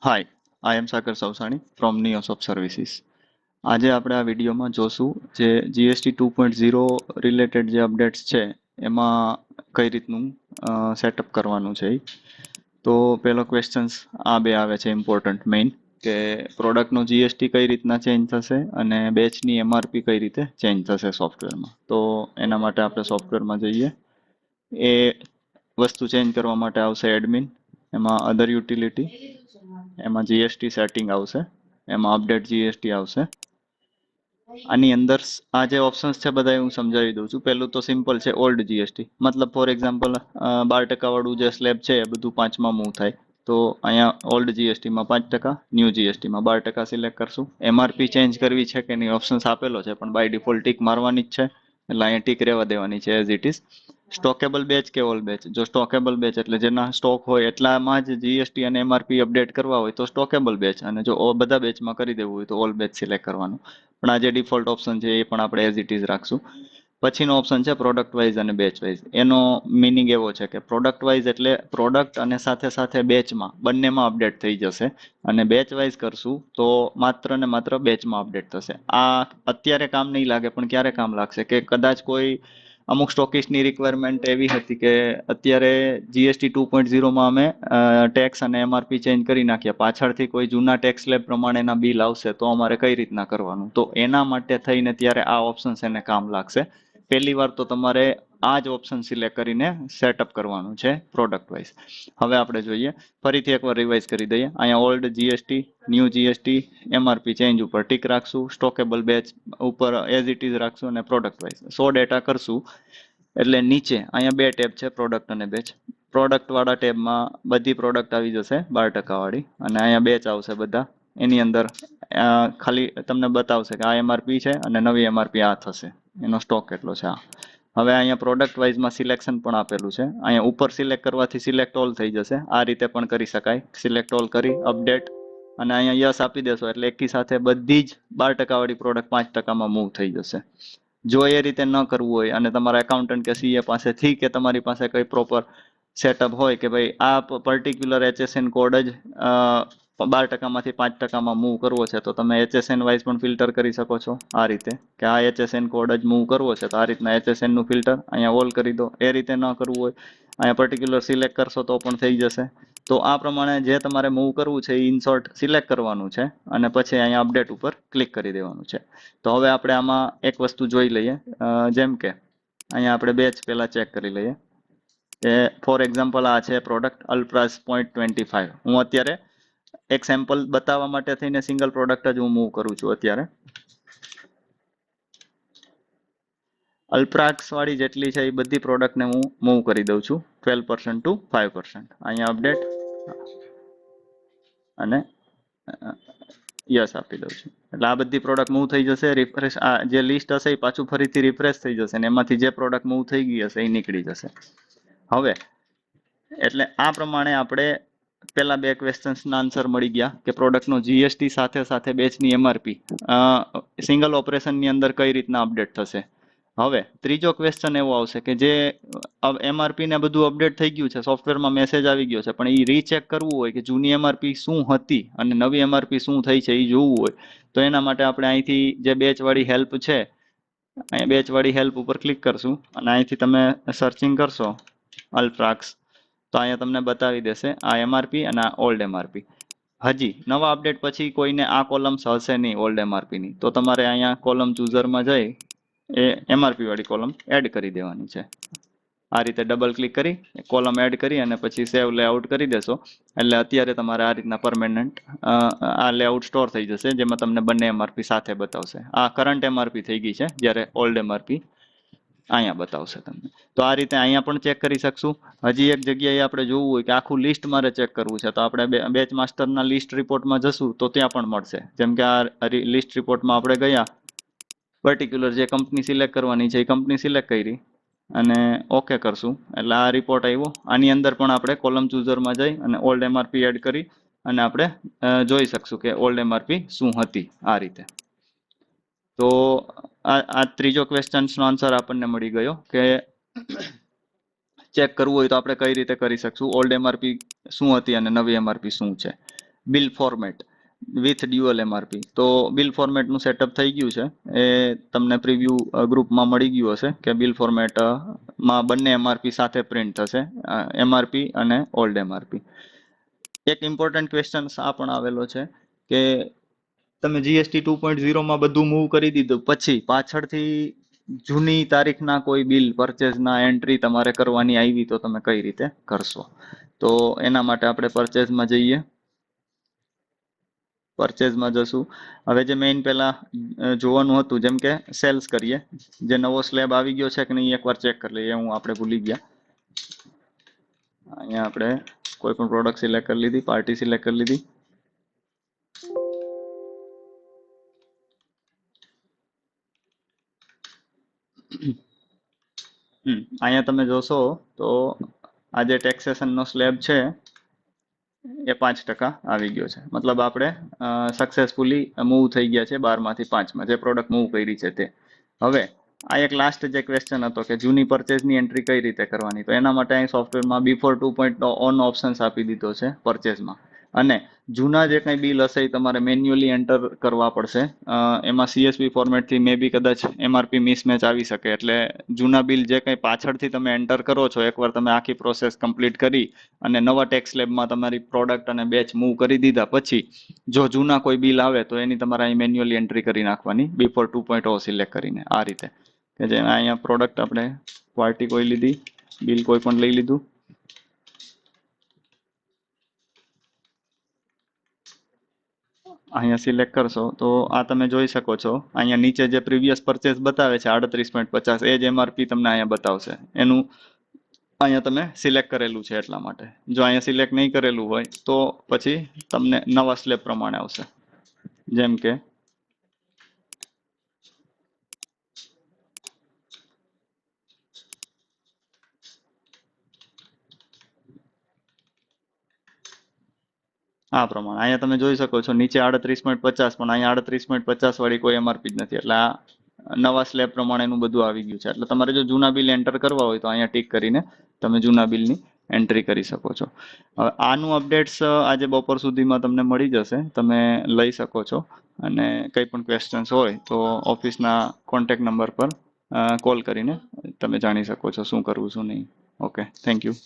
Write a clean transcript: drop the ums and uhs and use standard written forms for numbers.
Hi, I M Sagar સવસાણી from નિયોસોફ services. આજે આપણે આ વિડીયોમાં જોશું જે જીએસટી 2.0 રિલેટેડ જે અપડેટ્સ છે એમાં કઈ રીતનું સેટઅપ કરવાનું છે ઈ. તો પહેલો ક્વેશ્ચન્સ આ બે આવે છે ઇમ્પોર્ટન્ટ મેઇન કે પ્રોડક્ટનો જીએસટી કઈ રીતના ચેન્જ થશે અને બેચની એમઆરપી કઈ રીતે ચેન્જ થશે સોફ્ટવેરમાં. તો એના માટે આપણે સોફ્ટવેરમાં જઈએ. એ વસ્તુ ચેન્જ કરવા માટે આવશે એડમિન, એમાં અધર યુટિલિટી, એમાં જીએસટી સેટિંગ આવશે, એમાં અપડેટ જીએસટી આવશે. આની અંદર આ જે ઓપ્શન્સ છે બધા હું સમજાવી દઉં છું. પહેલું તો સિમ્પલ છે ઓલ્ડ જીએસટી, મતલબ ફોર એક્ઝામ્પલ 12% વાળું જે સ્લેબ છે એ બધું 5માં મૂવ થાય. તો અહીંયા ઓલ્ડ જીએસટીમાં 5%, ન્યૂ જીએસટીમાં 12% સિલેક્ટ કરશું. એમઆરપી ચેન્જ કરવી છે કે નહીં ઓપ્શન્સ આપેલો છે, પણ બાય ડિફોલ્ટ ટીક મારવાની જ છે, એટલે અહીંયા ટીક રહેવા દેવાની છે એઝ ઇટ ઇઝ. સ્ટોકેબલ બેચ કે ઓલ બેચ? જો સ્ટોકેબલ બેચ એટલે જેના સ્ટોક હોય એટલામાં જ જીએસટી અને એમઆરપી અપડેટ કરવા હોય તો સ્ટોકેબલ બેચ, અને જો બધા બેચમાં કરી દેવું હોય તો ઓલ બેચ સિલેક્ટ કરવાનું. પણ આ જે ડિફોલ્ટ ઓપ્શન છે એ પણ આપણે એઝ ઇટ ઇઝ રાખશું. પછીનો ઓપ્શન છે પ્રોડક્ટ વાઇઝ અને બેચ વાઇઝ. એનો મિનિંગ એવો છે કે પ્રોડક્ટ વાઇઝ એટલે પ્રોડક્ટ અને સાથે સાથે બેચમાં બંનેમાં અપડેટ થઈ જશે, અને બેચ વાઇઝ કરશું તો માત્ર ને માત્ર બેચમાં અપડેટ થશે. આ અત્યારે કામ નહીં લાગે, પણ ક્યારે કામ લાગશે કે કદાચ કોઈ અમુક સ્ટોકિસ્ટની રિક્વાયરમેન્ટ એવી હતી કે અત્યારે જીએસટી 2.0માં અમે ટેક્સ અને એમઆરપી ચેન્જ કરી નાખ્યા, પાછળથી કોઈ જૂના ટેક્સ સ્લેબ પ્રમાણેના બિલ આવશે તો અમારે કઈ રીતના કરવાનું. તો એના માટે થઈને ત્યારે આ ઓપ્શન એને કામ લાગશે. પહેલી વાર તો તમારે આ જ ઓપ્શન સિલેક્ટ કરીને સેટઅપ કરવાનું છે પ્રોડક્ટ વાઇઝ. હવે આપણે જોઈએ, ફરીથી એકવાર રિવાઇઝ કરી દઈએ. અહીંયા old GST, new GST, MRP change ઉપર ટીક રાખશું, સ્ટોકેબલ બેચ ઉપર એઝ ઇટ ઇઝ રાખશું, અને પ્રોડક્ટ વાઇઝ 100 ડેટા કરશું. એટલે નીચે અહીંયા બે ટેબ છે, પ્રોડક્ટ અને બેચ. પ્રોડક્ટ વાળા ટેબમાં બધી પ્રોડક્ટ આવી જશે 12% વાળી, અને અહીંયા બેચ આવશે બધા. એની અંદર ખાલી તમને બતાવશે કે આ એમઆરપી છે અને નવી એમઆરપી આ થશે, એનો સ્ટોક કેટલો છે આ. હવે અહીંયા પ્રોડક્ટ વાઇઝમાં સિલેક્શન પણ આપેલું છે. અહીંયા ઉપર સિલેક્ટ કરવાથી સિલેક્ટ ઓલ થઈ જશે. આ રીતે પણ કરી શકાય, સિલેક્ટ ઓલ કરી અપડેટ, અને અહીંયા યસ આપી દેશો એટલે એકી સાથે બધી જ 12% વાળી પ્રોડક્ટ 5%માં મૂવ થઈ જશે. જો એ રીતે ન કરવું હોય અને તમારા એકાઉન્ટન્ટ કે સીએ પાસેથી કે તમારી પાસે કઈ પ્રોપર સેટઅપ હોય કે ભાઈ આ પર્ટિક્યુલર એચએસએન કોડ જ 12%માંથી 5%માં મૂવ કરવો છે, તો તમે એચએસએન વાઇઝ પણ ફિલ્ટર કરી શકો છો આ રીતે કે આ એચએસએન કોડ જ મૂવ કરવો છે તો આ રીતના એચએસએન નું ફિલ્ટર અહીંયા ઓલ કરી દો. એ રીતે ન કરવું હોય, અહીંયા પર્ટિક્યુલર સિલેક્ટ કરશો તો પણ થઈ જશે. તો આ પ્રમાણે જે તમારે મૂવ કરવું છે એ ઇન્સર્ટ સિલેક્ટ કરવાનું છે, અને પછી અહીંયા અપડેટ ઉપર ક્લિક કરી દેવાનું છે. તો હવે આપણે આમાં એક વસ્તુ જોઈ લઈએ. જેમ કે અહીંયા આપણે બેચ પહેલા ચેક કરી લઈએ કે ફોર એક્ઝામ્પલ આ છે પ્રોડક્ટ અલ્પ્રાસ 0.25. હું અત્યારે એક સેમ્પલ બતાવવા માટે થઈને સિંગલ પ્રોડક્ટ જ હું મૂવ કરું છું. અત્યારે અલ્પ્રાક્સ વાળી જેટલી છે એ બધી પ્રોડક્ટને હું મૂવ કરી દઉં છું 12% ટુ 5%. અહીંયા અપડેટ અને યસ આપી દઉં છું, એટલે આ બધી પ્રોડક્ટ મૂવ થઈ જશે. રિફ્રેશ, આ જે લિસ્ટ હશે એ પાછું ફરીથી રિફ્રેશ થઈ જશે, અને એમાંથી જે પ્રોડક્ટ મૂવ થઈ ગઈ હશે એ નીકળી જશે. હવે એટલે આ પ્રમાણે આપણે પેલા બે ક્વેશ્ચન્સના આન્સર મળી ગયા કે પ્રોડક્ટનો જીએસટી સાથે સાથે બેચની એમઆરપી સિંગલ ઓપરેશનની અંદર કઈ રીતના અપડેટ થશે. હવે ત્રીજો ક્વેશ્ચન એવો આવશે કે જે એમઆરપી ને બધું અપડેટ થઈ ગયું છે, સોફ્ટવેરમાં મેસેજ આવી ગયો છે, પણ એ રીચેક કરવું હોય કે જૂની એમઆરપી શું હતી અને નવી એમઆરપી શું થઈ છે એ જોવું હોય, તો એના માટે આપણે અહીંથી જે બેચ વાળી હેલ્પ છે, અહીંયા બેચ વાળી હેલ્પ ઉપર ક્લિક કરશું, અને અહીંથી તમે સર્ચિંગ કરશો અલ્પ્રાક્સ, તો અહીંયા તમને બતાવી દેશે આ એમઆરપી અને આ ઓલ્ડ એમઆરપી. હજી નવા અપડેટ પછી કોઈને આ કોલમ્સ હશે નહીં ઓલ્ડ એમઆરપી ની, તો તમારે અહીંયા કોલમ ચૂઝરમાં જઈ એ એમઆરપી વાળી કોલમ એડ કરી દેવાની છે. આ રીતે ડબલ ક્લિક કરી કોલમ એડ કરી અને પછી સેવ લેઆઉટ કરી દેશો એટલે અત્યારે તમારે આ રીતના પરમેનન્ટ આ લેઆઉટ સ્ટોર થઈ જશે, જેમાં તમને બંને એમઆરપી સાથે બતાવશે. આ કરંટ એમઆરપી થઈ ગઈ છે, જ્યારે ઓલ્ડ એમઆરપી અહીંયા બતાવશે તમને. તો આ રીતે અહીંયા પણ ચેક કરી શકશું. હજી એક જગ્યાએ આપણે જોવું હોય કે આખું લિસ્ટ મારે ચેક કરવું છે, તો આપણે બેચ માસ્ટરના લિસ્ટ રિપોર્ટમાં જશું તો ત્યાં પણ મળશે. જેમ કે આ લિસ્ટ રિપોર્ટમાં આપણે ગયા, પર્ટિક્યુલર જે કંપની સિલેક્ટ કરવાની છે એ કંપની સિલેક્ટ કરી અને ઓકે કરશું એટલે આ રિપોર્ટ આવ્યો. આની અંદર પણ આપણે કોલમ ચૂઝરમાં જઈ અને ઓલ્ડ એમઆરપી એડ કરી અને આપણે જોઈ શકશું કે ઓલ્ડ એમઆરપી શું હતી આ રીતે. તો આ ત્રીજો ક્વેશ્ચન્સનો આન્સર આપણને મળી ગયો કે ચેક કરવું હોય તો આપણે કઈ રીતે કરી શકશું ઓલ્ડ એમઆરપી શું હતી અને નવી એમઆરપી શું છે. Bill format with dual MRP. તો બિલ ફોર્મેટનું સેટઅપ થઈ ગયું છે, એ તમને પ્રિવ્યુ ગ્રુપમાં મળી ગયું હશે કે બિલ ફોર્મેટ માં બંને એમઆરપી સાથે પ્રિન્ટ થશે, એમઆરપી અને ઓલ્ડ એમઆરપી. એક ઇમ્પોર્ટન્ટ ક્વેશ્ચન આ પણ આવેલો છે કે તમે જીએસટી 2.0 માં બધું મૂવ કરી દીધું પછી પાછળથી જૂની તારીખના કોઈ બિલ પરચેઝના એન્ટ્રી તમારે કરવાની આવી તો તમે કઈ રીતે કરશો? તો એના માટે આપણે પરચેઝમાં જઈએ. પરચેઝમાં જશું. હવે જે મેઇન પહેલા જોવાનું હતું, જેમ કે સેલ્સ કરીએ, જે નવો સ્લેબ આવી ગયો છે કે નહીં એકવાર ચેક કરી લઈએ. આપણે ભૂલી ગયા. અહીંયા આપણે કોઈ પણ પ્રોડક્ટ સિલેક્ટ કરી લીધી, પાર્ટી સિલેક્ટ કરી લીધી. અહીંયા તમે જોશો તો આ જે ટેક્સેશનનો સ્લેબ છે એ 5% આવી ગયો છે. મતલબ આપણે સક્સેસફુલી મૂવ થઈ ગયા છે 12 માંથી 5માં, જે પ્રોડક્ટ મૂવ કરી છે તે. હવે આ એક લાસ્ટ જે ક્વેશ્ચન હતો કે જૂની પરચેઝની એન્ટ્રી કઈ રીતે કરવાની, તો એના માટે અહીં સોફ્ટવેરમાં બિફોર 2.0 ઓન ઓપ્શન્સ આપી દીધો છે પરચેઝમાં. અને જૂના જે કંઈ બિલ હશે એ તમારે મેન્યુઅલી એન્ટર કરવા પડશે. એમાં CSV ફોર્મેટથી મે બી કદાચ એમઆરપી મિસમેચ આવી શકે, એટલે જૂના બિલ જે કંઈ પાછળથી તમે એન્ટર કરો છો, એકવાર તમે આખી પ્રોસેસ કમ્પ્લીટ કરી અને નવા ટેક્સ સ્લેબમાં તમારી પ્રોડક્ટ અને બેચ મૂવ કરી દીધા પછી જો જૂના કોઈ બિલ આવે તો એની તમારે અહીં મેન્યુઅલી એન્ટ્રી કરી નાખવાની બિફોર 2.0 સિલેક્ટ કરીને. આ રીતે કે જે અહીંયા પ્રોડક્ટ આપણે ક્વાલિટી કોઈ લીધી, બિલ કોઈ પણ લઈ લીધું. અહીંયા સિલેક્ટ કરશો તો આ તમે જોઈ શકો છો, અહીંયા નીચે જે પ્રીવિયસ પરચેસ બતાવે છે 38.50, એ જ એમઆરપી તમને અહીંયા બતાવશે. એનું અહીંયા તમે સિલેક્ટ કરેલું છે એટલા માટે. જો અહીંયા સિલેક્ટ નહીં કરેલું હોય તો પછી તમને નવા સ્લેબ પ્રમાણે આવશે. જેમ કે આ પ્રમાણે અહીંયા તમે જોઈ શકો છો નીચે 38.50, પણ અહીંયા 38.50 વાળી કોઈ એમઆરપી જ નથી. એટલે આ નવા સ્લેબ પ્રમાણેનું બધું આવી ગયું છે. એટલે તમારે જો જૂના બિલ એન્ટર કરવા હોય તો અહીંયા ટીક કરીને તમે જૂના બિલની એન્ટ્રી કરી શકો છો. હવે આનું અપડેટ્સ આજે બપોર સુધીમાં તમને મળી જશે, તમે લઈ શકો છો. અને કંઈ પણ ક્વેશ્ચન્સ હોય તો ઓફિસના કોન્ટેક્ટ નંબર પર કોલ કરીને તમે જાણી શકો છો શું કરવું શું નહીં. Okay, thank you.